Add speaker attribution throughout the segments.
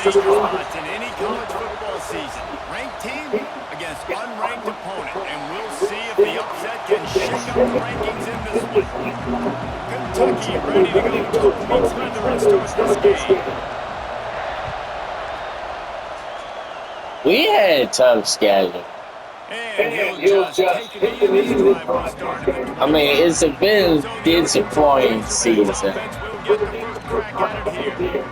Speaker 1: danger spots in any college football season. Ranked team against unranked opponent. And we'll see if the upset can shake up the rankings in this one. Kentucky ready to go total meat slender and start this game.
Speaker 2: We had a tough schedule.
Speaker 1: And he'll just take it in this drive will start in the 20.
Speaker 2: I mean, it's a bit disappointing season.
Speaker 1: Offense will get the first crack at it here.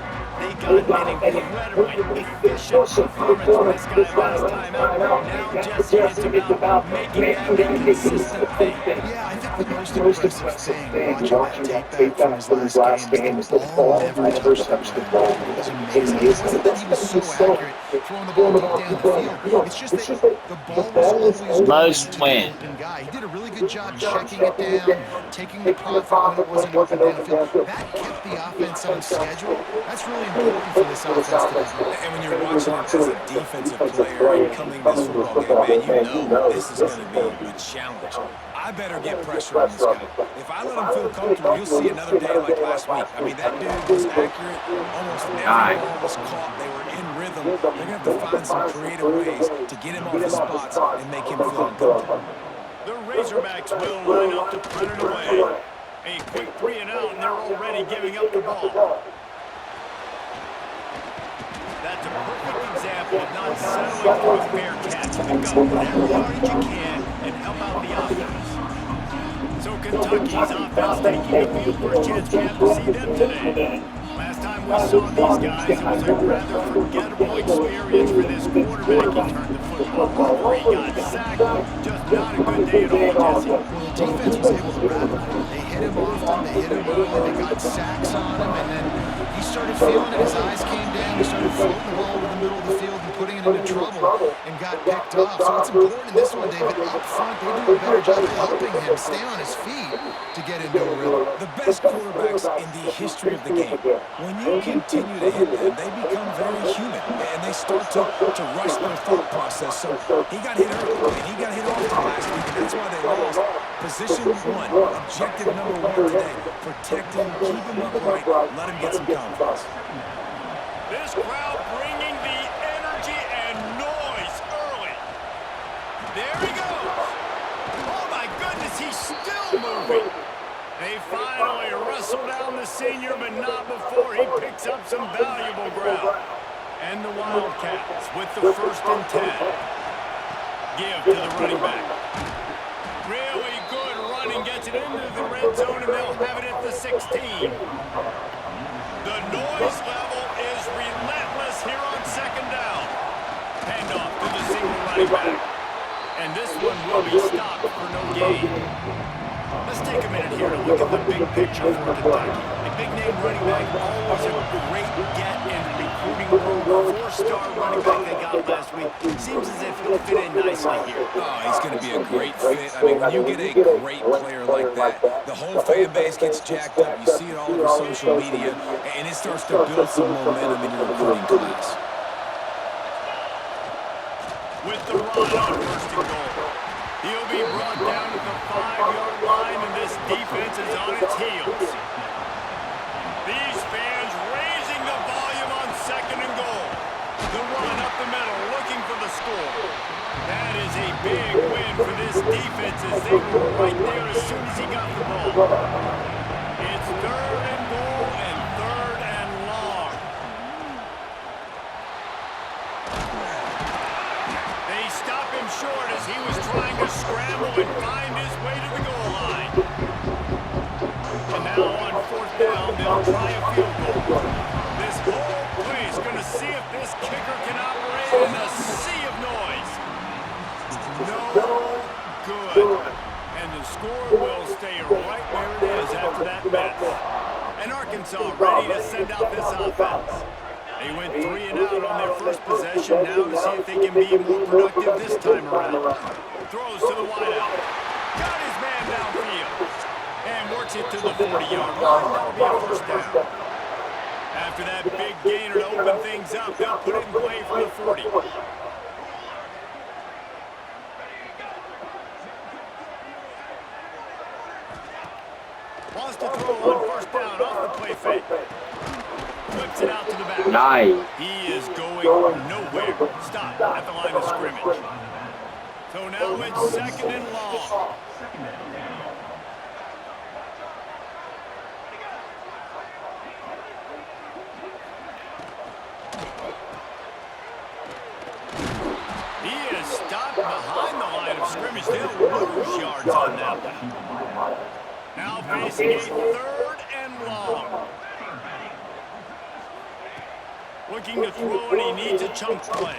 Speaker 1: They got an incredibly efficient performance from this guy last time out. Now, Jesse, it's about making that a consistent thing.
Speaker 3: Yeah, I think the most impressive thing, watching that tape back from his last game, is the ball never touched the ball. It was amazing. It wasn't that he was so accurate throwing the ball deep down the field. It's just that the ball was always going to the open guy. He did a really good job checking it down, taking the profit when it wasn't open downfield. That kept the offense on schedule. That's really important for this offense today.
Speaker 4: And when you're watching him as a defensive player and coming this football game, man, you know this is going to be a challenge. I better get pressure on this guy. If I let him feel comfortable, you'll see another day like last week. I mean, that dude was accurate. Almost every ball was caught. They were in rhythm. They're going to have to find some creative ways to get him off his spots and make him feel uncomfortable.
Speaker 1: The Razorbacks will line up to punt it away. A quick 3 and out, and they're already giving up the ball. That's a perfect example of not settling for a fair catch. Pick up whatever yardage you can and help out the offense. So Kentucky's offense taking the field for a chance we have to see them today. Last time we saw these guys, it was a rather forgettable experience for this quarterback. He turned the football over, he got sacked. Just not a good day at all, Jesse.
Speaker 3: Well, the defense was able to rattle him. They hit him often, they hit him early, they got sacks on him, and then he started feeling it. His eyes came down, he started floating the ball over the middle of the field and putting it into trouble and got picked off. So it's important in this one, David, up front, they do a better job of helping him stay on his feet to get into a rhythm.
Speaker 4: The best quarterbacks in the history of the game, when you continue to hit them, they become very human, and they start to rush their thought process. So he got hit early, and he got hit often last week, and that's why they lost. Position 1, objective number 1 today, protect him, keep him upright, let him get some confidence.
Speaker 1: This crowd bringing the energy and noise early. There he goes. Oh, my goodness, he's still moving. They finally wrestle down the senior, but not before he picks up some valuable ground. And the Wildcats with the 1st and 10. Give to the running back. Really good running, gets it into the red zone, and they'll have it at the 16. The noise level is relentless here on 2nd down. Handoff to the single running back. And this one will be stopped for no gain. Let's take a minute here to look at the big picture for Kentucky. A big-name running back, always a great get in the recruiting room. 4-star running back they got last week. Seems as if he'll fit in nicely here.
Speaker 4: Oh, he's going to be a great fit. I mean, when you get a great player like that, the whole fan base gets jacked up. You see it all over social media, and it starts to build some momentum in your recruiting class.
Speaker 1: With the run on 1st and goal. He'll be brought down at the 5-yard line, and this defense is on its heels. These fans raising the volume on 2nd and goal. The run up the middle, looking for the score. That is a big win for this defense as they were right there as soon as he got the ball. It's 3rd and goal and 3rd and long. They stop him short as he was trying to scramble and find his way to the goal line. And now on 4th down, they'll try a field goal. This whole place going to see if this kicker can operate in a sea of noise. No good. And the score will stay right where it is after that mess. And Arkansas ready to send out this offense. They went 3 and out on their first possession, now to see if they can be more productive this time around. Throws to the wideout. Got his man downfield. And works it to the 40-yard line. That'll be a 1st down. After that big gainer to open things up, they'll put it in play from the 40. Wants to throw on 1st down off the play fake. Whips it out to the back.
Speaker 2: Nice.
Speaker 1: He is going nowhere. Stop at the line of scrimmage. So now it's 2nd and long. He is stopped behind the line of scrimmage. They'll lose yards on that one. Now facing a 3rd and long. Looking to throw, and he needs a chunk play.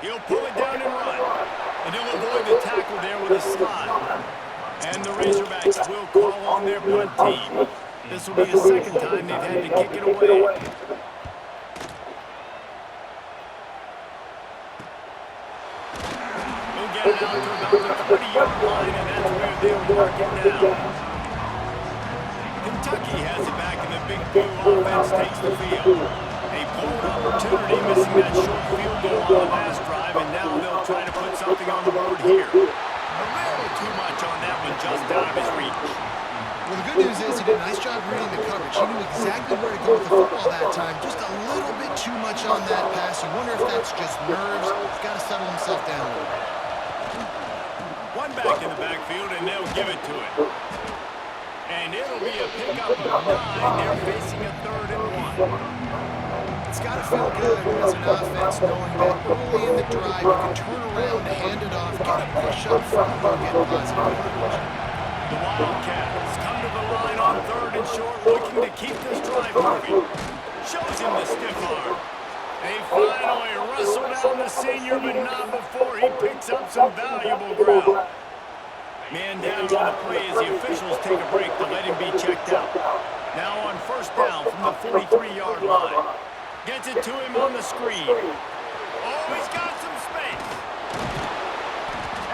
Speaker 1: He'll pull it down and run. And he'll avoid the tackle there with a slide. And the Razorbacks will call on their punt team. This will be the 2nd time they've had to kick it away. He'll get it out to about the 20-yard line, and that's where they'll mark it down. Kentucky has it back, and the Big Blue offense takes the field. A blown opportunity, missing that short field goal on the last drive, and now they'll try to put something on the board here. A little too much on that one, just out of his reach.
Speaker 3: Well, the good news is he did a nice job reading the coverage. He knew exactly where to go with the football that time. Just a little bit too much on that pass. You wonder if that's just nerves. He's got to settle himself down a little bit.
Speaker 1: One back in the backfield, and they'll give it to him. And it'll be a pickup of 9. They're facing a 3rd and 1.
Speaker 3: It's got to feel good as an offense knowing that early in the drive you can turn around, hand it off, get a push up front, and get positive yardage.
Speaker 1: The Wildcats come to the line on 3rd and short, looking to keep this drive moving. Shows him the stiff arm. They finally wrestle down the senior, but not before he picks up some valuable ground. Man down on the play as the officials take a break to let him be checked out. Now on 1st down from the 43-yard line. Gets it to him on the screen. Oh, he's got some space.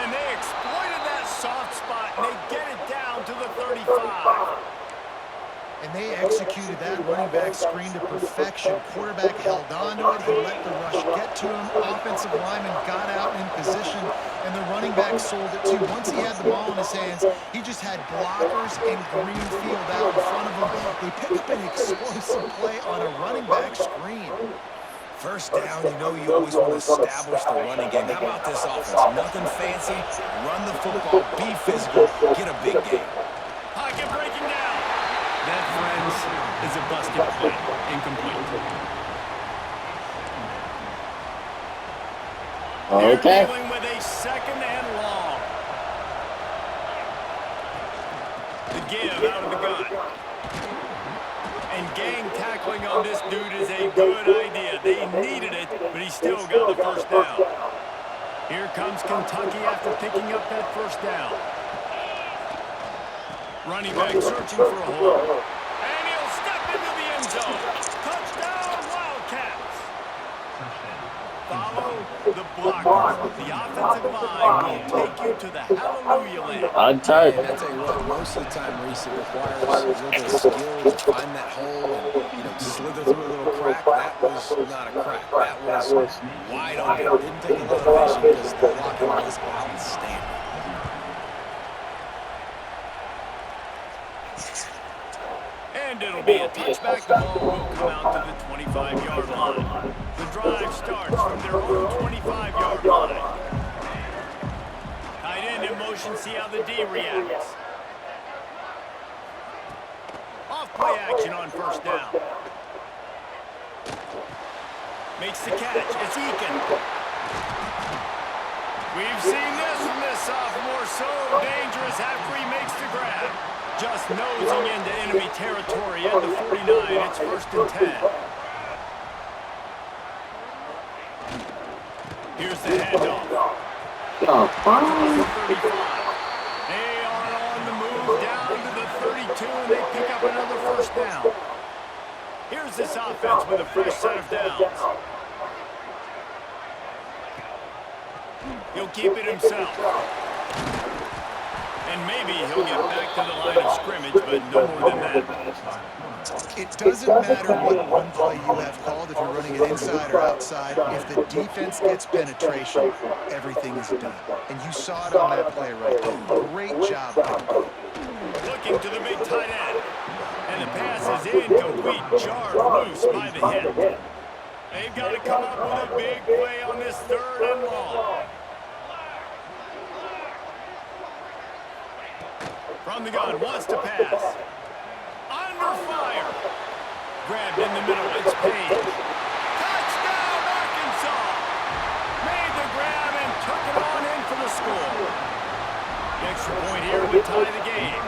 Speaker 1: And they exploited that soft spot, and they get it down to the 35.
Speaker 3: And they executed that running back screen to perfection. Quarterback held on to it. He let the rush get to him. Offensive lineman got out in position, and the running back sold it too. Once he had the ball in his hands, he just had blockers and green field out in front of him. They pick up an explosive play on a running back screen.
Speaker 4: 1st down, you know you always want to establish the running game. How about this offense? Nothing fancy. Run the football, be physical, get a big game.
Speaker 1: Pocket breaking down. That, friends, is a busted play. Incomplete.
Speaker 2: Okay.
Speaker 1: They're dealing with a 2nd and long. The give out of the gun. And gang tackling on this dude is a good idea. They needed it, but he still got the 1st down. Here comes Kentucky after picking up that 1st down. Running back searching for a hole. And he'll step into the end zone. Touchdown, Wildcats. Follow the blockers. The offensive line will take you to the hallelujah land.
Speaker 2: Untouched.
Speaker 4: And I tell you what, most of the time, Reese, it requires a little bit of skill to find that hole and, slither through a little crack. That was not a crack. That was wide open. Didn't take a lot of vision because the blocking was outstanding.
Speaker 1: And it'll be a touchback. The ball will come out to the 25-yard line. The drive starts from their own 25-yard line. Tight end in motion, see how the D reacts. Off-play action on 1st down. Makes the catch. It's Eakin. We've seen this from this sophomore. So dangerous after he makes the grab. Just nosing into enemy territory at the 49. It's 1st and 10. Here's the handoff.
Speaker 2: Oh,
Speaker 1: 35. They are on the move down to the 32, and they pick up another 1st down. Here's this offense with a fresh set of downs. He'll keep it himself. And maybe he'll get back to the line of scrimmage, but no more than that.
Speaker 3: It doesn't matter what run play you have called, if you're running it inside or outside. If the defense gets penetration, everything is done. And you saw it on that play right there. Great job.
Speaker 1: Looking to the big tight end. And the pass is incomplete, jarred loose by the hit. They've got to come up with a big play on this 3rd and long. From the gun, wants to pass. Under fire. Grabbed in the middle, it's Page. Touchdown, Arkansas! Made the grab and took it on in for the score. The extra point here would tie the game.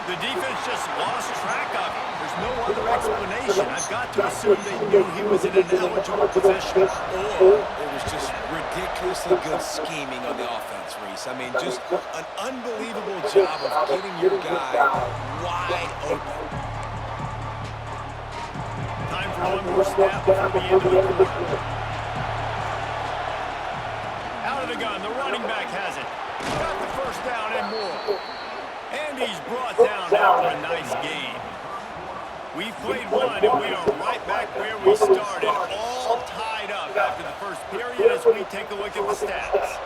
Speaker 1: The defense just lost track of him. There's no other explanation. I've got to assume they knew he was in an eligible position.
Speaker 4: Or it was just ridiculously good scheming on the offense, Reese. I mean, just an unbelievable job of getting your guy wide open.
Speaker 1: Time for one more snap before the end of the quarter. Out of the gun, the running back has it. Got the first down and more. And he's brought down after a nice game. We've played one, and we are right back where we started, all tied up after the first period as we take a look at the stats.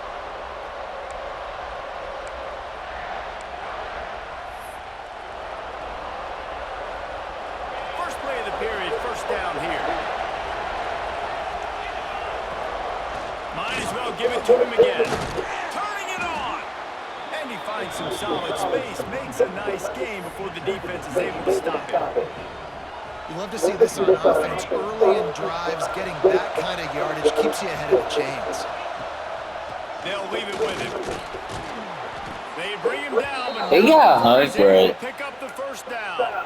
Speaker 1: First play of the period, first down here. Might as well give it to him again. Turning it on! And he finds some solid space, makes a nice game before the defense is able to stop him.
Speaker 3: You love to see this on offense early in drives. Getting that kind of yardage keeps you ahead of the chains.
Speaker 1: They'll leave it with him. They bring him down, but
Speaker 2: They got hungry.
Speaker 1: pick up the first down.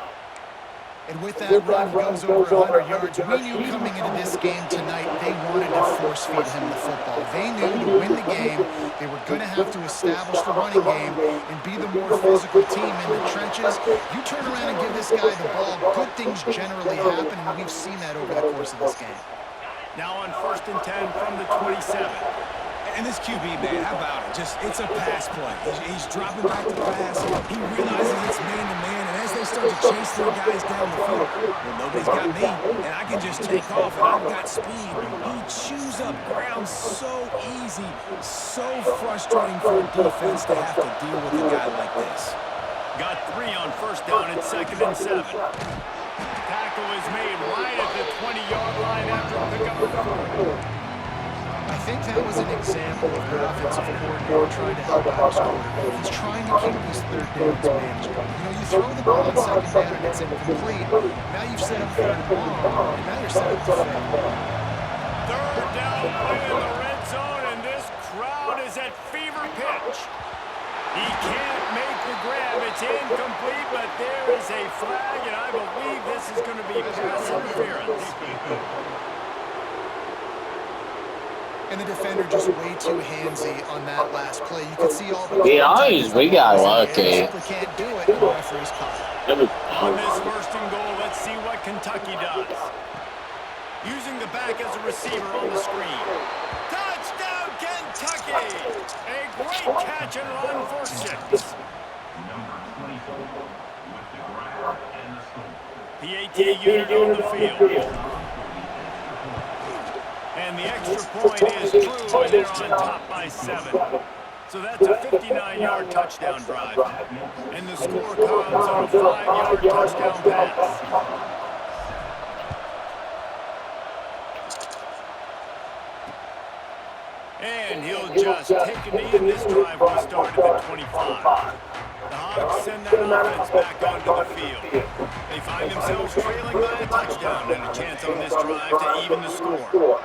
Speaker 3: And with that run goes over 100 yards. We knew coming into this game tonight they wanted to force feed him the football. They knew to win the game they were going to have to establish the running game and be the more physical team in the trenches. You turn around and give this guy the ball, good things generally happen, and we've seen that over the course of this game.
Speaker 1: Now on 1st and 10 from the 27.
Speaker 4: And this QB, man, how about it? It's a pass play. He's dropping back to pass. He realizes it's man-to-man, and as they start to chase their guys down the field, well, nobody's got me, and I can just take off, and I've got speed. He chews up ground so easy, so frustrating for a defense to have to deal with a guy like this.
Speaker 1: Got 3 on 1st down and 2nd and 7. Tackle is made right at the 20-yard line after a pickup of 4.
Speaker 3: I think that was an example of the offensive coordinator trying to help out his quarterback. He's trying to keep these 3rd downs manageable. You know, you throw the ball on 2nd down and it's incomplete. Now you've set up 3rd and long, and now you're set up to fail.
Speaker 1: 3rd down play in the red zone, and this crowd is at fever pitch. He can't make the grab. It's incomplete, but there is a flag, and I believe this is going to be pass interference.
Speaker 3: And the defender just way too handsy on that last play. You could see all the...
Speaker 2: We got lucky.
Speaker 3: Simply can't do it, and the referee's caught.
Speaker 1: On this 1st and goal, let's see what Kentucky does. Using the back as a receiver on the screen. Touchdown, Kentucky! A great catch and run for 6. PAT unit on the field. And the extra point is true, and they're on top by 7. So that's a 59-yard touchdown drive. And the score comes on a 5-yard touchdown pass. And he'll just take a knee, and this drive will start at the 25. The Hawks send that offense back onto the field. They find themselves trailing by a touchdown and a chance on this drive to even the score.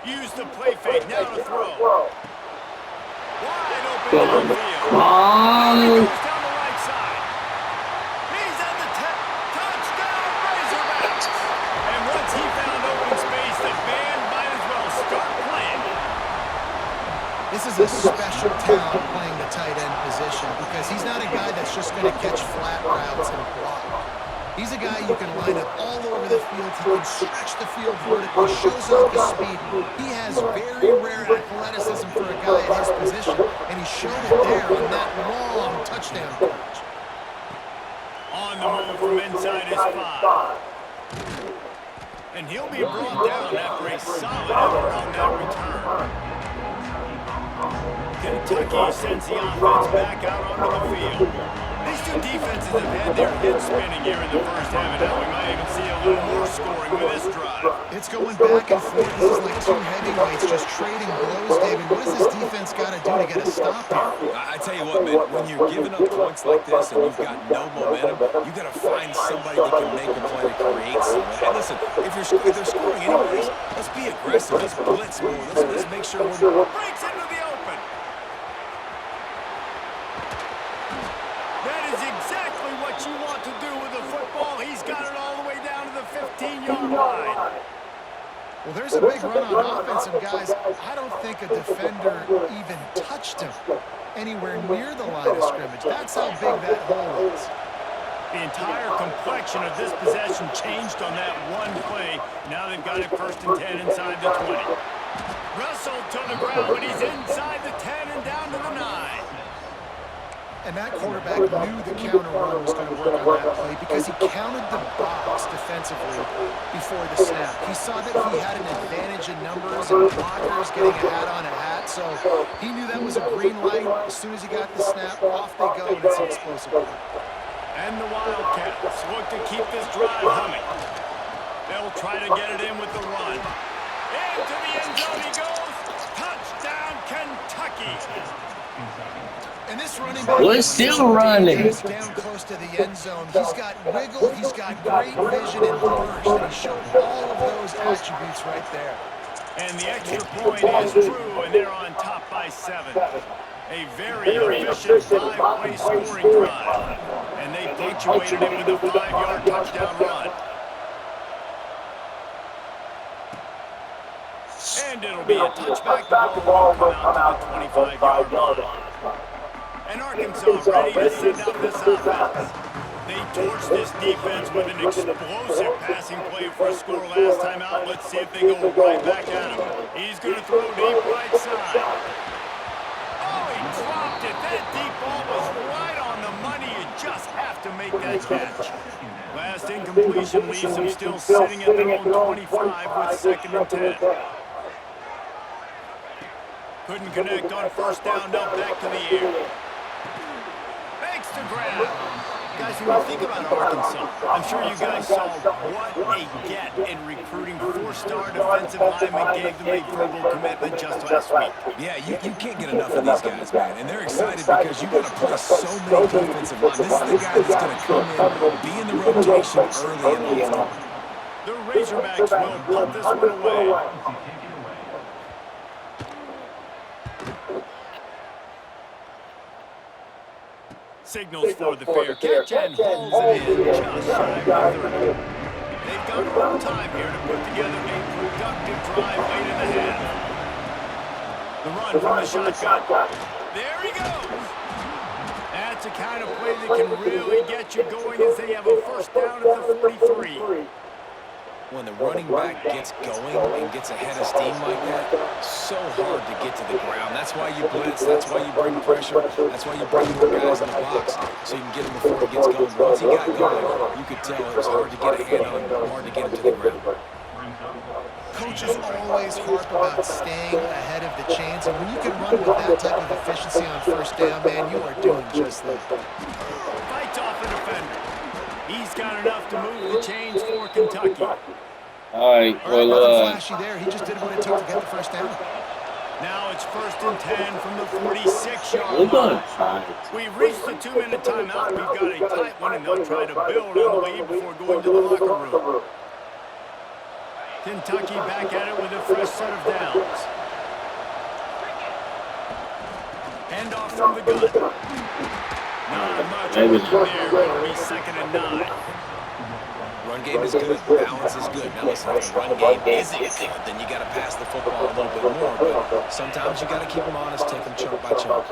Speaker 1: Use the play fake, now to throw. Wide open down the field. He goes down the right side. He's at the touchdown, Razorbacks. And once he found open space, the band might as well start playing.
Speaker 3: This is a special talent playing the tight end position because he's not a guy that's just going to catch flat routes and block. He's a guy you can line up all over the field. He can stretch the field vertically, shows off his speed. He has very rare athleticism for a guy at his position, and he showed it there on that long touchdown catch.
Speaker 1: On the move from inside his 5. And he'll be brought down after a solid effort on that return. Kentucky Kentucky sends the offense back out onto the field. These two defenses have had their heads spinning here in the first half, and now we might even see a little more scoring with this drive.
Speaker 3: It's going back and forth. This is like two heavyweights just trading blows, David. What does this defense got to do to get a stop here?
Speaker 4: I tell you what, man, when you're giving up points like this and you've got no momentum, you got to find somebody that can make a play to create something. And listen, if they're scoring anyways, let's be aggressive. Let's blitz more. Let's make sure we're...
Speaker 1: Breaks into the open. That is exactly what you want to do with the football. He's got it all the way down to the 15-yard line.
Speaker 3: Well, there's a big run on offense, and guys, I don't think a defender even touched him anywhere near the line of scrimmage. That's how big that hole is.
Speaker 1: The entire complexion of this possession changed on that one play. Now they've got it 1st and 10 inside the 20. Russell to the ground, but he's inside the 10 and down to the 9.
Speaker 3: And that quarterback knew the counter run was going to work on that play because he counted the box defensively before the snap. He saw that he had an advantage in numbers and blockers getting a hat on a hat, so he knew that was a green light. As soon as he got the snap, off they go, and it's an explosive play.
Speaker 1: And the Wildcats look to keep this drive humming. They'll try to get it in with the run. Into the end zone he goes. Touchdown, Kentucky.
Speaker 3: And this running back
Speaker 2: We're still running.
Speaker 3: is down close to the end zone. He's got wiggle, he's got great vision and burst, and he showed all of those attributes right there.
Speaker 1: And the extra point is true, and they're on top by 7. A very efficient 5-play scoring drive. And they punctuated it with a 5-yard touchdown run. And it'll be a touchback. The ball will come out to the 25-yard line. And Arkansas ready to send out this offense. They torched this defense with an explosive passing play for a score last time out. Let's see if they go right back at him. He's going to throw deep right side. Oh, he dropped it. That deep ball was right on the money. You just have to make that catch. Last incompletion leaves him still sitting at their own 25 with 2nd and 10. Couldn't connect on 1st down, now back to the air. Makes the grab. Guys, when you think about Arkansas, I'm sure you guys saw what a get in recruiting 4-star defensive linemen gave them a verbal commitment just last week.
Speaker 4: Yeah, you can't get enough of these guys, man. And they're excited because you've got to play so many defensive linemen. This is the guy that's going to come in, be in the rotation early and often.
Speaker 1: The Razorbacks will punt this one away. Signals for the fair catch and hauls it in just shy of 30. They've got a little time here to put together a productive drive late in the half. The run from the shotgun. There he goes. That's the kind of play that can really get you going as they have a 1st down at the 43.
Speaker 4: When the running back gets going and gets ahead of steam like that, so hard to get to the ground. That's why you blitz. That's why you bring pressure. That's why you bring more guys in the box so you can get him before he gets going. Once he got going, you could tell it was hard to get a hand on him, hard to get him to the ground.
Speaker 3: Coaches always harp about staying ahead of the chains, and when you can run with that type of efficiency on 1st down, man, you are doing just that.
Speaker 1: Fights off the defender. He's got enough to move the chains for Kentucky.
Speaker 2: All right,
Speaker 3: Nothing
Speaker 2: well,
Speaker 3: flashy there. He just did what it took to get the 1st down.
Speaker 1: Now it's 1st and 10 from the 46-yard
Speaker 2: we're going
Speaker 1: line.
Speaker 2: fine.
Speaker 1: We've reached the 2-minute timeout. We've got a tight one, and they'll try to build on the lead before going to the locker room. Kentucky back at it with a fresh set of downs. Hand off from the gun. Not much over there. It'll be 2nd and 9.
Speaker 4: Run game is good. Balance is good. Now listen, if the run game isn't good, then you got to pass the football a little bit more. But sometimes you got to keep them honest, take them chunk by chunk.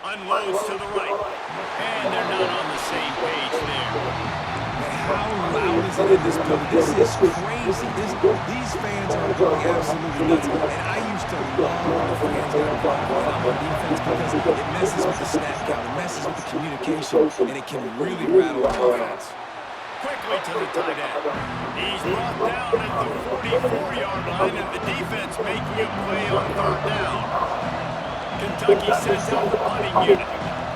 Speaker 1: Unloads to the right. And they're not on the same page there.
Speaker 4: How loud is it in this building? This is crazy. These fans are going absolutely nuts. And I used to love when the fans got involved on defense because it messes with the snap count, it messes with the communication, and it can really rattle an offense.
Speaker 1: Quickly to the tight end. He's brought down at the 44-yard line, and the defense making a play on 3rd down. Kentucky Kentucky sends out the punting unit.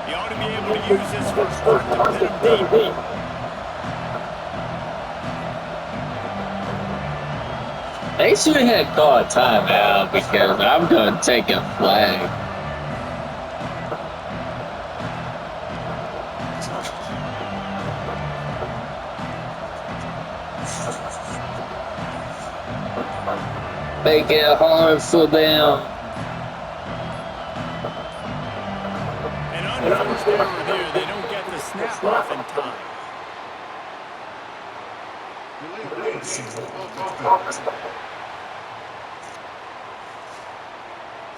Speaker 1: You ought to be able to use this first punt to pin them deep.
Speaker 2: They should have called timeout because I'm going to take a flag. Make it hard for them.
Speaker 1: An unforced error there. They don't get the snap off in time.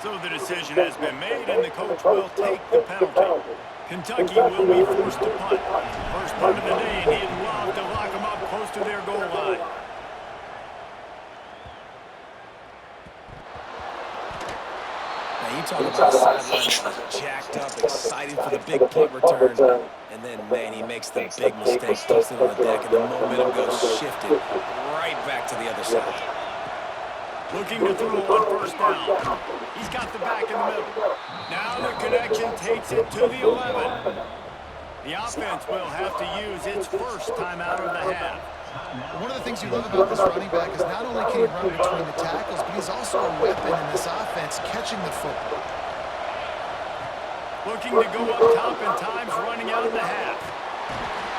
Speaker 1: So the decision has been made, and the coach will take the penalty. Kentucky will be forced to punt. First punt of the day, and he'd love to lock them up close to their goal line.
Speaker 4: Now, you talk about a sideline jacked up, excited for the big punt return. And then, man, he makes the big mistake, puts it on the deck, and the momentum goes shifted right back to the other side.
Speaker 1: Looking to throw on first down. He's got the back in the middle. Now the connection takes it to the 11. The offense will have to use its first timeout of the half.
Speaker 3: One of the things you love about this running back is not only can he run between the tackles, but he's also a weapon in this offense catching the football.
Speaker 1: Looking to go up top in times running out of the half.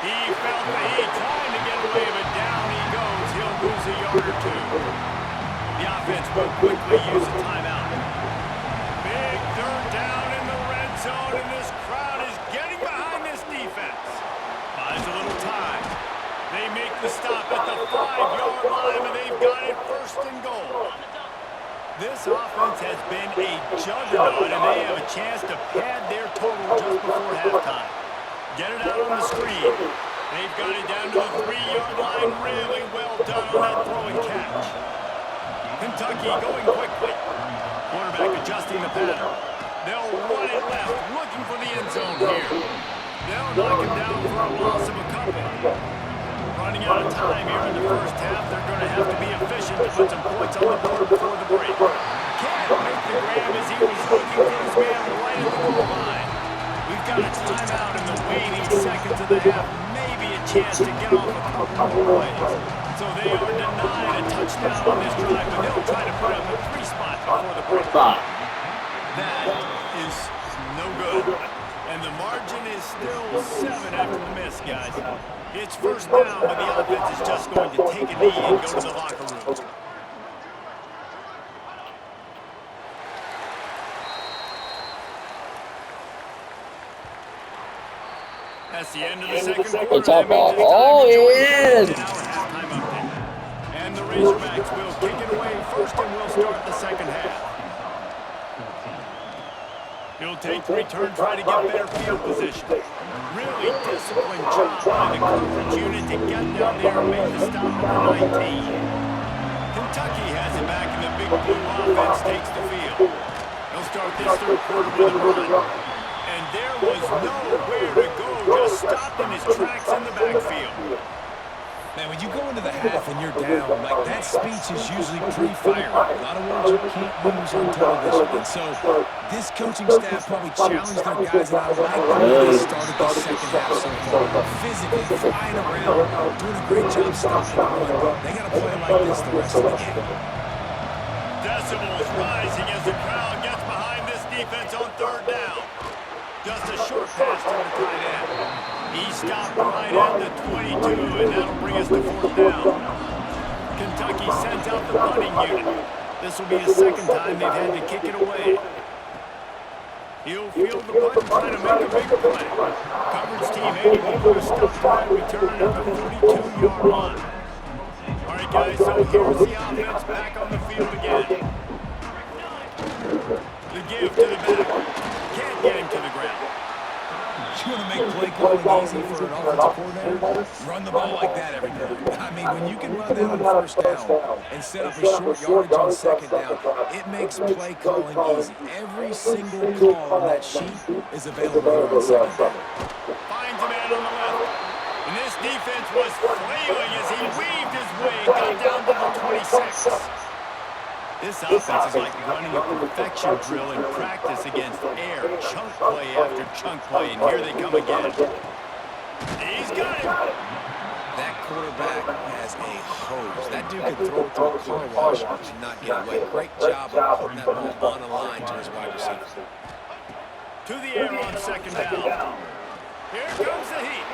Speaker 1: He felt the heat trying to get away, but down he goes. He'll lose a yard or two. The offense will quickly use a timeout. Big third down in the red zone, and this crowd is getting behind this defense. Buys a little time. They make the stop at the 5-yard line, and they've got it first and goal. This offense has been a juggernaut, and they have a chance to pad their total just before halftime. Get it out on the screen. They've got it down to the 3-yard line. Really well done on that throw and catch. Kentucky going quickly. Quarterback adjusting the pattern. They'll run it left, looking for the end zone here. They'll knock him down for a loss of a couple. Running out of time here in the first half. They're going to have to be efficient to put some points on the board before the break. Can't make the grab as he was looking for his man right at the goal line. We've got a timeout in the waning seconds of the half. Maybe a chance to get off a couple more plays. So they are denied a touchdown on this drive, but they'll try to put up a 3 spot before the break. That is no good. And the margin is still 7 after the miss, guys. It's first down, but the offense is just going to take a knee and go to the locker room. That's the end of the second quarter.
Speaker 2: It's up all. Oh, it is.
Speaker 1: And the Razorbacks will kick it away first, and we'll start the second half. He'll take the return, try to get better field position. Really disciplined job by the coverage unit to get down there and make the stop number 19. Kentucky has it back, and the big blue offense takes the field. They'll start this third quarter with a run. And there was nowhere to go, just stopped in his tracks in the backfield.
Speaker 4: Man, when you go into the half and you're down, like that speech is usually pretty fiery. A lot of words you can't use on television. And so this coaching staff probably challenged their guys, and I like the way they started the second half so far. Physically, flying around, doing a great job stopping the run. They got to play like this the rest of the game.
Speaker 1: Decibels rising as the crowd gets behind this defense on third down. Just a short pass to the tight end. He stopped right at the 22, and that'll bring us to fourth down. Kentucky sends out the punting unit. This will be the second time they've had to kick it away. He'll field the punt and try to make a big play. Coverage team able to put a stop to that return at the 42-yard line. All right, guys, so here's the offense back on the field again. The give to the back. Can't get him to the ground.
Speaker 4: You want to make play calling easy for an offensive coordinator? Run the ball like that every time. I mean, when you can run that on first down and set up a short yardage on second down, it makes play calling easy. Every single call on that sheet is available here on second down.
Speaker 1: Finds a man on the left. And this defense was flailing as he weaved his way, got down to the 26. This offense is like running a perfection drill in practice against air. Chunk play after chunk play, and here they come again. He's got him.
Speaker 4: That quarterback has a hose. That dude could throw it through a car wash and not get away. Great job of putting that ball on a line to his wide receiver.
Speaker 1: To the air on second down. Here comes the heat.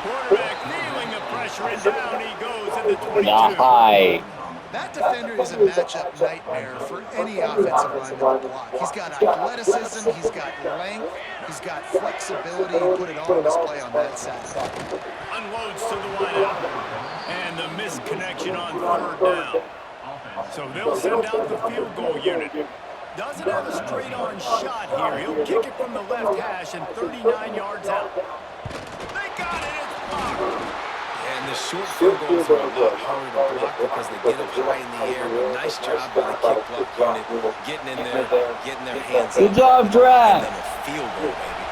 Speaker 1: Quarterback feeling the pressure, and down he goes at the 22.
Speaker 3: That defender is a matchup nightmare for any offensive lineman to block. He's got athleticism, he's got length, he's got flexibility. He put it all on display on that side.
Speaker 1: Unloads to the wideout. And the missed connection on third down. So they'll send out the field goal unit. Doesn't have a straight-on shot here. He'll kick it from the left hash and 39 yards out. They got it. It's blocked.
Speaker 4: And the short field goals are a lot harder to block because they get up high in the air. But nice job by the kick block unit, getting in there, getting their hands
Speaker 2: Good job, Draft.
Speaker 4: and then a field goal, baby.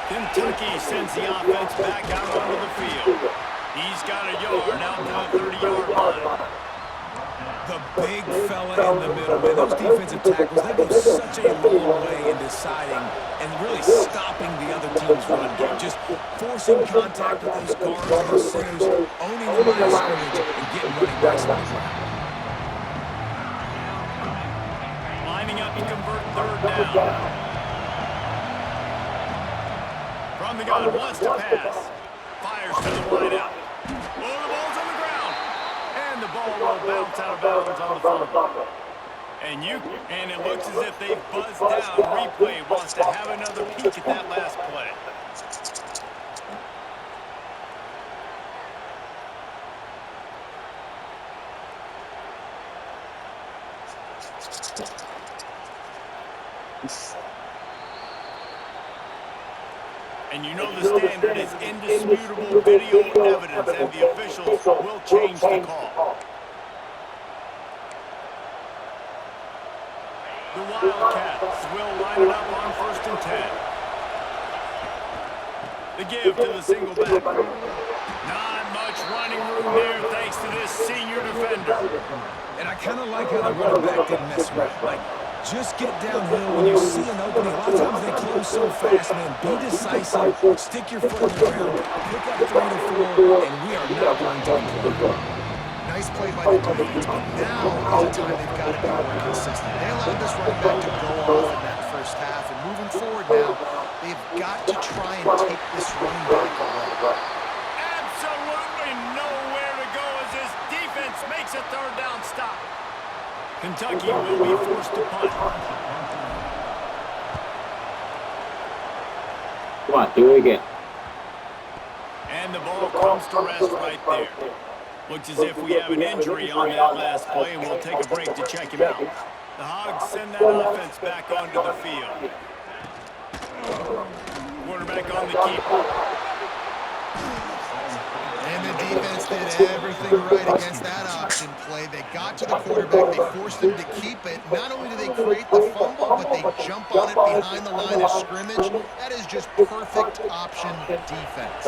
Speaker 1: Kentucky sends the offense back out onto the field. He's got a yard out to the 30-yard line.
Speaker 4: The big fella in the middle, man. Those defensive tackles, they go such a long way in deciding and really stopping the other team's run game. Just forcing contact with those guards and those centers, owning the line of scrimmage, and getting running backs on the ground.
Speaker 1: Lining up to convert third down. From the gun, wants to pass. Fires to the wideout. Oh, the ball's on the ground. And the ball will bounce out of bounds on the fumble. And it looks as if they've buzzed down. Replay wants to have another peek at that last play. And you know the standard is indisputable video evidence, and the officials will change the call. The Wildcats will line it up on 1st and 10. The give to the single back. Not much running room there thanks to this senior defender.
Speaker 4: And I kind of like how the running back didn't mess around. Like, just get downhill when you see an opening. A lot of times they close so fast, man. Be decisive, stick your foot in the ground, pick up 3 to 4, and we are not going to implode.
Speaker 3: Nice play by the defense, but now is the time they've got to be more consistent. They allowed this running back to go off in that first half, and moving forward now, they've got to try and take this running back away.
Speaker 1: Absolutely nowhere to go as this defense makes a third down stop. Kentucky will be forced to punt.
Speaker 2: Come on, do it again.
Speaker 1: And the ball comes to rest right there. Looks as if we have an injury on that last play, and we'll take a break to check him out. The Hogs send that offense back onto the field. Quarterback on the keeper.
Speaker 3: And the defense did everything right against that option play. They got to the quarterback. They forced him to keep it. Not only do they create the fumble, but they jump on it behind the line of scrimmage. That is just perfect option defense.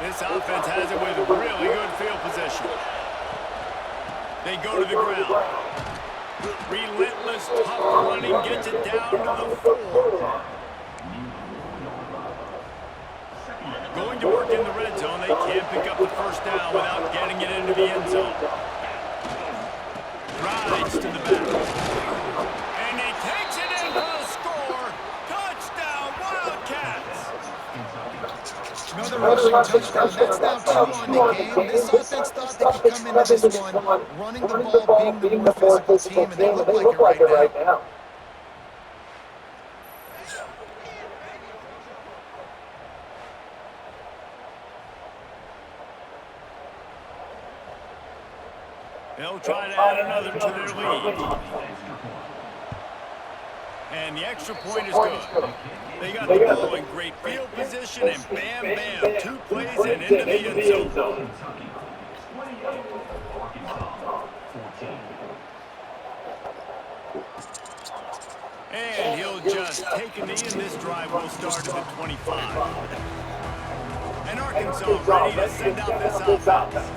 Speaker 1: This offense has it with really good field position. They go to the ground. Relentless, tough running gets it down to the 4. Going to work in the red zone. They can't pick up the first down without getting it into the end zone. Rides to the back. And he takes it in for a score. Touchdown, Wildcats.
Speaker 3: Another rushing touchdown. That's now 2 on the game. This offense thought they could come into this one running the ball, being the more physical team, and they look like it right now.
Speaker 1: They'll try to add another to their lead. And the extra point is good. They got the ball in great field position, and bam, bam, 2 plays and into the end zone. And he'll just take a knee, and this drive will start at the 25. And Arkansas ready to send out this offense.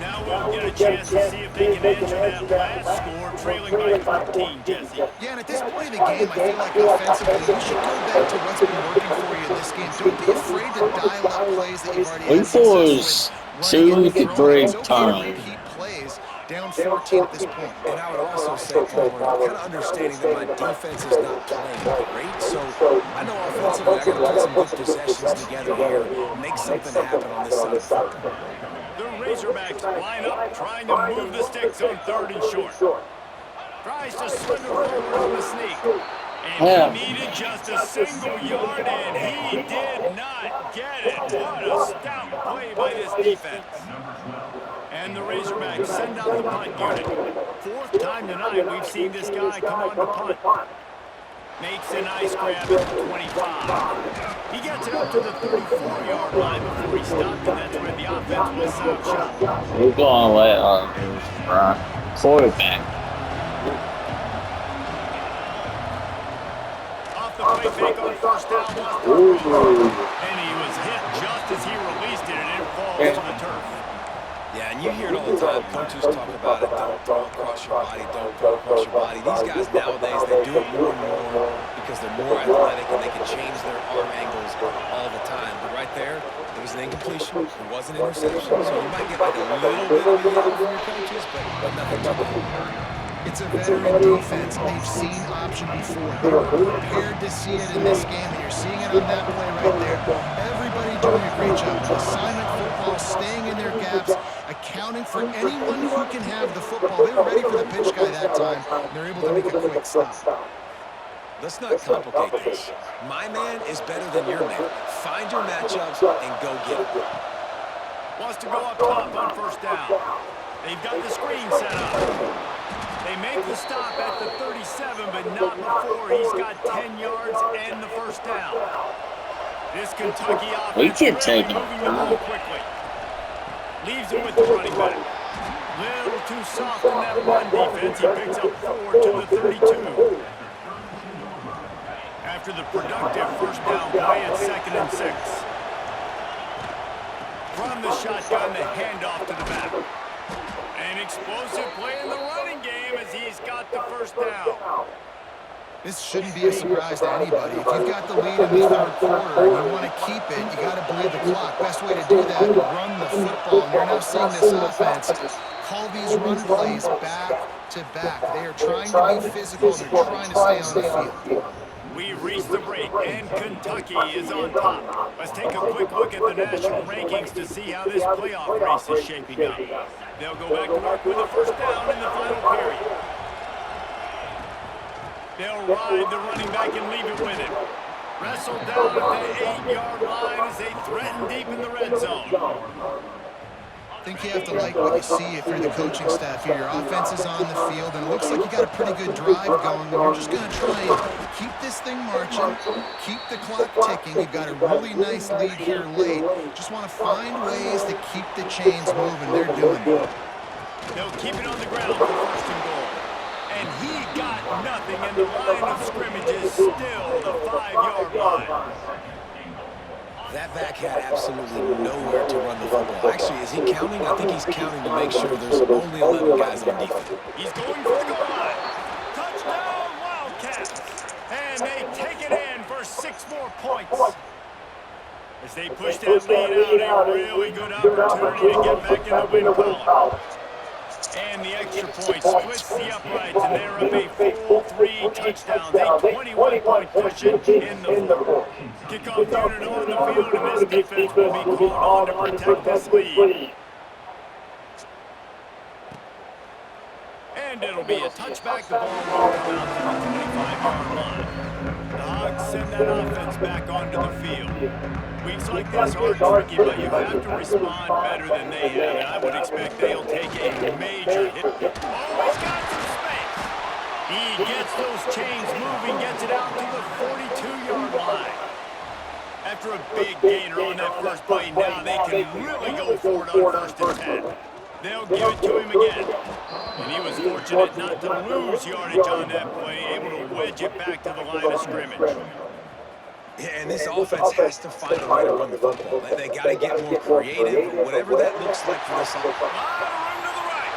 Speaker 1: Now we'll get a chance to see if they can answer that last score, trailing by 13, Jesse.
Speaker 3: Yeah, and at this point of the game, I feel like offensively, you should go back to what's been working for you in this game. Don't be afraid to dial up plays that you've already had
Speaker 2: We
Speaker 3: success
Speaker 2: force
Speaker 3: with. Running in
Speaker 2: 2
Speaker 3: and
Speaker 2: to
Speaker 3: throwing it.
Speaker 2: 3
Speaker 3: It's okay to
Speaker 2: times.
Speaker 3: repeat plays down 14 at this point.
Speaker 4: And I would also say, Palmer, kind of understanding that my defense is not playing great, so I know offensively I got to put some good possessions together here, make something happen on this side of the football.
Speaker 1: The Razorbacks line up, trying to move the sticks on 3rd and short. Tries to slither forward on the sneak. And he needed just a single yard, and he did not get it. What a stout play by this defense. And the Razorbacks send out the punt unit. 4th time tonight we've seen this guy come on to punt. Makes a nice grab at the 25. He gets it up to the 34-yard line before he stopped, and that's where the offense will set up shop.
Speaker 2: We're going to let quarterback.
Speaker 1: Off the play fake on 1st down, lost the ball. And he was hit just as he released it, and it falls to the turf.
Speaker 4: Yeah, and you hear it all the time. Coaches talk about it. Don't throw across your body. Don't throw across your body. These guys nowadays, they do it more and more because they're more athletic and they can change their arm angles all the time. But right there, it was an incompletion. It was an interception. So you might get like a little bit of a yell from your coaches, but nothing too bad.
Speaker 3: It's a veteran defense. They've seen option before. They were prepared to see it in this game, and you're seeing it on that play right there. Everybody doing a great job with assignment football, staying in their gaps, accounting for anyone who can have the football. They were ready for the pitch guy that time. They're able to make a quick stop.
Speaker 4: Let's not complicate this. My man is better than your man. Find your matchups and go get it.
Speaker 1: Wants to go up top on 1st down. They've got the screen set up. They make the stop at the 37, but not before he's got 10 yards and the 1st down. This Kentucky offense really moving the ball quickly. Leaves it with the running back. Little too soft in that run defense. He picks up 4 to the 32. After the productive 1st down play at 2nd and 6. From the shotgun, the handoff to the back. An explosive play in the running game as he's got the 1st down.
Speaker 3: This shouldn't be a surprise to anybody. If you've got the lead in the 3rd quarter and you want to keep it, you got to bleed the clock. Best way to do that, run the football. And you're now seeing this offense call these run plays back to back. They are trying to be physical. They're trying to stay on the field.
Speaker 1: We've reached the break, and Kentucky is on top. Let's take a quick look at the national rankings to see how this playoff race is shaping up. They'll go back to work with a 1st down in the final period. They'll ride the running back and leave it with him. Wrestled down at the 8-yard line as they threaten deep in the red zone.
Speaker 3: I think you have to like what you see if you're the coaching staff here. Your offense is on the field, and it looks like you got a pretty good drive going. And you're just going to try and keep this thing marching, keep the clock ticking. You've got a really nice lead here late. Just want to find ways to keep the chains moving. They're doing it.
Speaker 1: They'll keep it on the ground for 1st and goal. And he got nothing, and the line of scrimmage is still the 5-yard line.
Speaker 4: That back had absolutely nowhere to run the football. Actually, is he counting? I think he's counting to make sure there's only 11 guys on defense.
Speaker 1: He's going for the goal line. Touchdown, Wildcats. And they take it in for 6 more points. As they push that lead out, a really good opportunity to get back in the win column. And the extra point splits the uprights, and they're up a full 3 touchdowns, a 21-point cushion in the 4th. Kickoff unit on the field, and this defense will be called on to protect this lead. And it'll be a touchback. The ball will come out to the 25-yard line. The Hogs send that offense back onto the field. Weeks like this are tricky, but you have to respond better than they have, and I would expect they'll take a major hit. Oh, he's got some space. He gets those chains moving, gets it out to the 42-yard line. After a big gainer on that first play, now they can really go for it on 1st and 10. They'll give it to him again. And he was fortunate not to lose yardage on that play, able to wedge it back to the line of scrimmage.
Speaker 4: Yeah, and this offense has to find a way to run the football. They got to get more creative, whatever that looks like for this offense.
Speaker 1: Run to the right.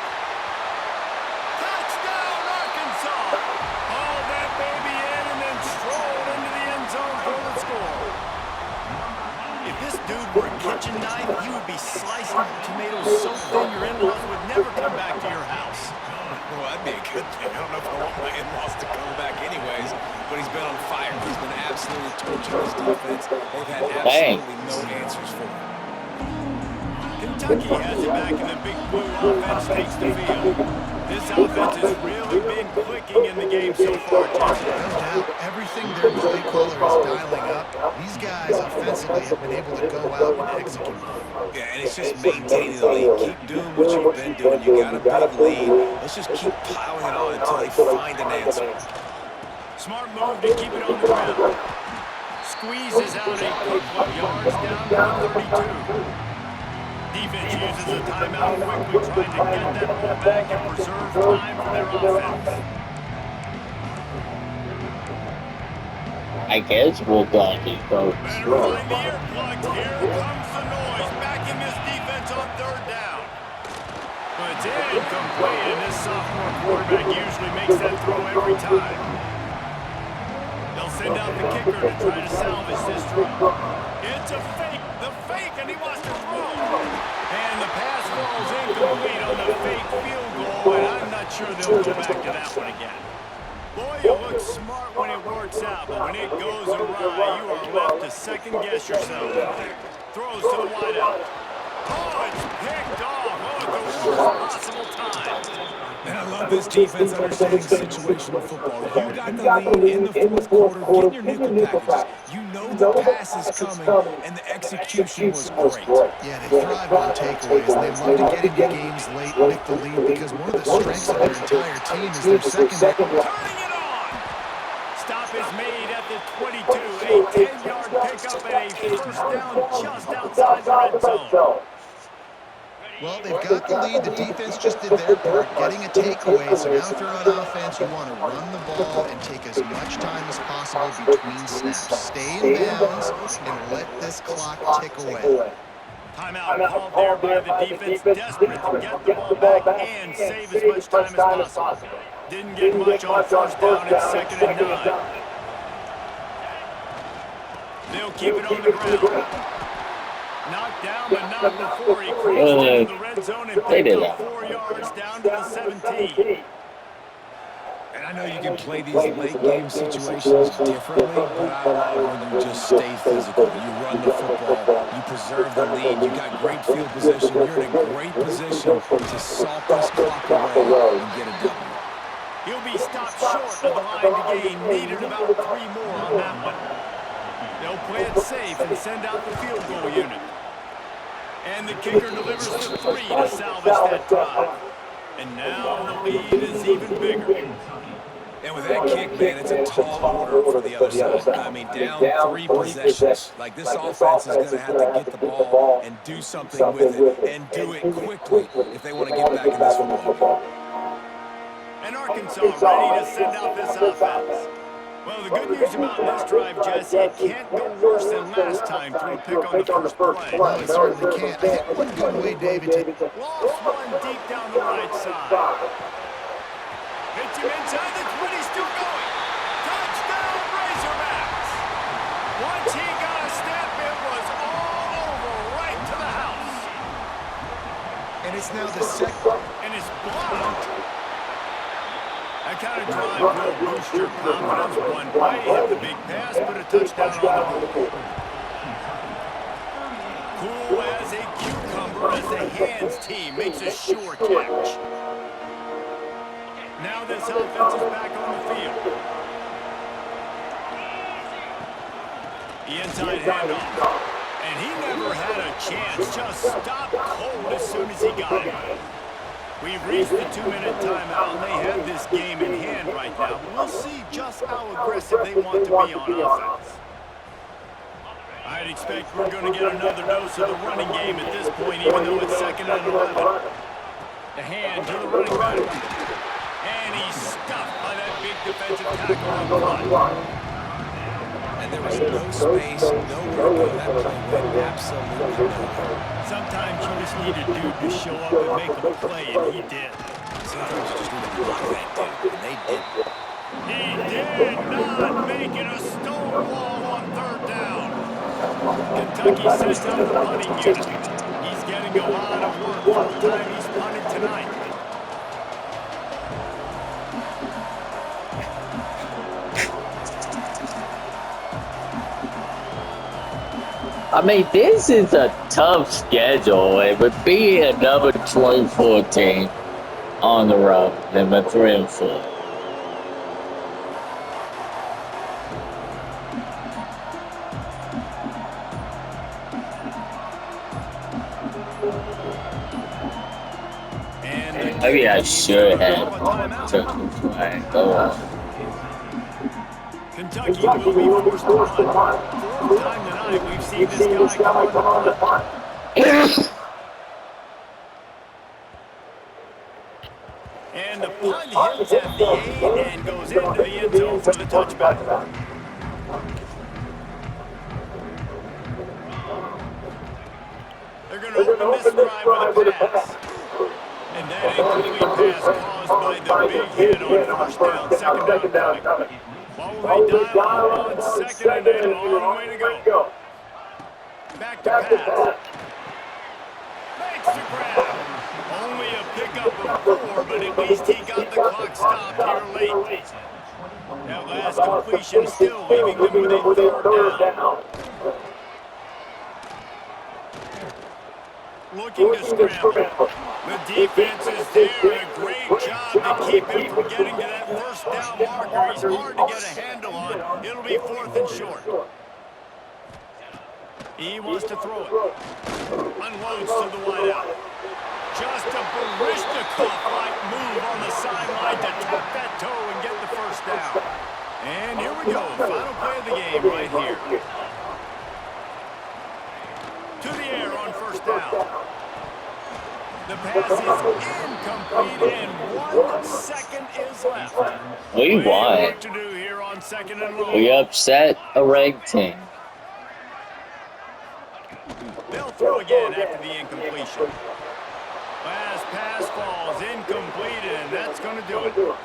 Speaker 1: Touchdown, Arkansas. Hauled that baby in and then strolled into the end zone for the score. If this dude were a kitchen knife, he would be slicing tomatoes so thin your in-laws would never come back to your house.
Speaker 4: Well, that'd be a good thing. I don't know if I want my in-laws to come back anyways, but he's been on fire. He's been absolutely torching this defense. They've had absolutely no answers for him.
Speaker 1: Kentucky has it back in the big blue offense takes the field. This offense has really been clicking in the game so far, Jesse.
Speaker 3: No doubt, everything their play caller is dialing up, these guys offensively have been able to go out and execute.
Speaker 4: Yeah, and it's just maintaining the lead. Keep doing what you've been doing. You got a big lead. Let's just keep piling it on until they find an answer.
Speaker 1: Smart move to keep it on the ground. Squeezes out a couple of yards down to the 32. Defense uses a timeout quickly, trying to get that ball back and preserve time for their offense.
Speaker 2: I guess we'll go these folks.
Speaker 1: Better find the earplugs. Here comes the noise. Back in this defense on third down. But it's incomplete, and this sophomore quarterback usually makes that throw every time. They'll send out the kicker to try to salvage this throw. It's a fake. The fake, and he wants to throw. And the pass falls incomplete on the fake field goal, and I'm not sure they'll go back to that one again. Boy, you look smart when it works out, but when it goes awry, you are left to second-guess yourself. Throws to the wideout. Oh, it's picked off. Oh, at the worst possible time.
Speaker 4: And I love this defense understanding situational football. You got the lead in the fourth quarter, getting your nickel packages. You know the pass is coming, and the execution was great.
Speaker 3: Yeah, they thrive on takeaways, and they love to get into games late with the lead because one of the strengths of their entire team is their secondary.
Speaker 1: Turning it on. Stop is made at the 22. A 10-yard pickup and a first down just outside the red zone.
Speaker 3: Well, they've got the lead. The defense just did their part, getting a takeaway. So now if you're on offense, you want to run the ball and take as much time as possible between snaps. Stay in bounds and let this clock tick away.
Speaker 1: Timeout called there by the defense, desperate to get the ball back and save as much time as possible. Didn't get much on first down at 2nd and 9. They'll keep it on the ground. Knocked down, but not before he crossed into the red zone and picked up 4 yards down to the 17.
Speaker 4: And I know you can play these late game situations differently, but I love when you just stay physical. You run the football, you preserve the lead, you got great field position, you're in a great position to salt this clock away and get a W.
Speaker 1: He'll be stopped short of the line to gain. Needed about 3 more on that one. They'll play it safe and send out the field goal unit. And the kicker delivers the 3 to salvage that drive. And now the lead is even bigger.
Speaker 4: And with that kick, man, it's a tall order for the other side. I mean, down 3 possessions. Like, this offense is going to have to get the ball and do something with it, and do it quickly if they want to get back in this football game.
Speaker 1: And Arkansas ready to send out this offense. Well, the good news about this drive, Jesse, it can't go worse than last time through a pick on the first play.
Speaker 3: No, it certainly can't. I think one good way, David, to...
Speaker 1: Lost one deep down the right side. Hits him inside the 20, still going. Touchdown, Razorbacks. Once he got a step, it was all over right to the house.
Speaker 3: And it's now the second...
Speaker 1: And it's blocked. That kind of drive will boost your confidence. One play, hit the big pass, but a touchdown on the board. Cool as a cucumber as the hands team makes a sure catch. Now this offense is back on the field. The inside handoff. And he never had a chance. Just stopped cold as soon as he got it. We've reached the 2-minute timeout, and they have this game in hand right now. But we'll see just how aggressive they want to be on offense. I'd expect we're going to get another dose of the running game at this point, even though it's 2nd and 11. The hand to the running back. And he's stuffed by that big defensive tackle on the line.
Speaker 4: And There was no space, nowhere to go. That play went absolutely nowhere.
Speaker 1: Sometimes you just need a dude to show up and make a play, and he did.
Speaker 4: Sometimes you just need to block that dude, and they didn't.
Speaker 1: He did not make it a stonewall on third down. Kentucky sends out the punting unit. He's getting a lot of work all the time he's punted tonight.
Speaker 2: I mean, this is a tough schedule. It would be another 2014 on the road, and a 3-4. Maybe I should have took the flag. Go on.
Speaker 1: Kentucky will be forced to punt. Fourth time tonight we've seen this guy come on the punt. And the punt hits at the 8 and goes into the end zone for the touchback. They're going to open this drive with a pass. And that incomplete pass caused by the big hit on first down, second down. What will they dial on second and a long way to go. Back to pass. Makes the grab. Only a pickup of 4, but at least he got the clock stopped here late. That last completion still leaving them with a third down. Looking to scramble. The defense is there, and a great job to keep him from getting to that first down marker. He's hard to get a handle on. It'll be 4th and short. He wants to throw it. Unloads to the wideout. Just a Barishnikov-like move on the sideline to tap that toe and get the first down. And here we go. Final play of the game right here. To the air on first down. The pass is incomplete, and 1 second is left.
Speaker 2: We won.
Speaker 1: What to do here on second and long.
Speaker 2: We upset a ranked team.
Speaker 1: They'll throw again after the incompletion. Last pass falls incomplete, and that's going to do it.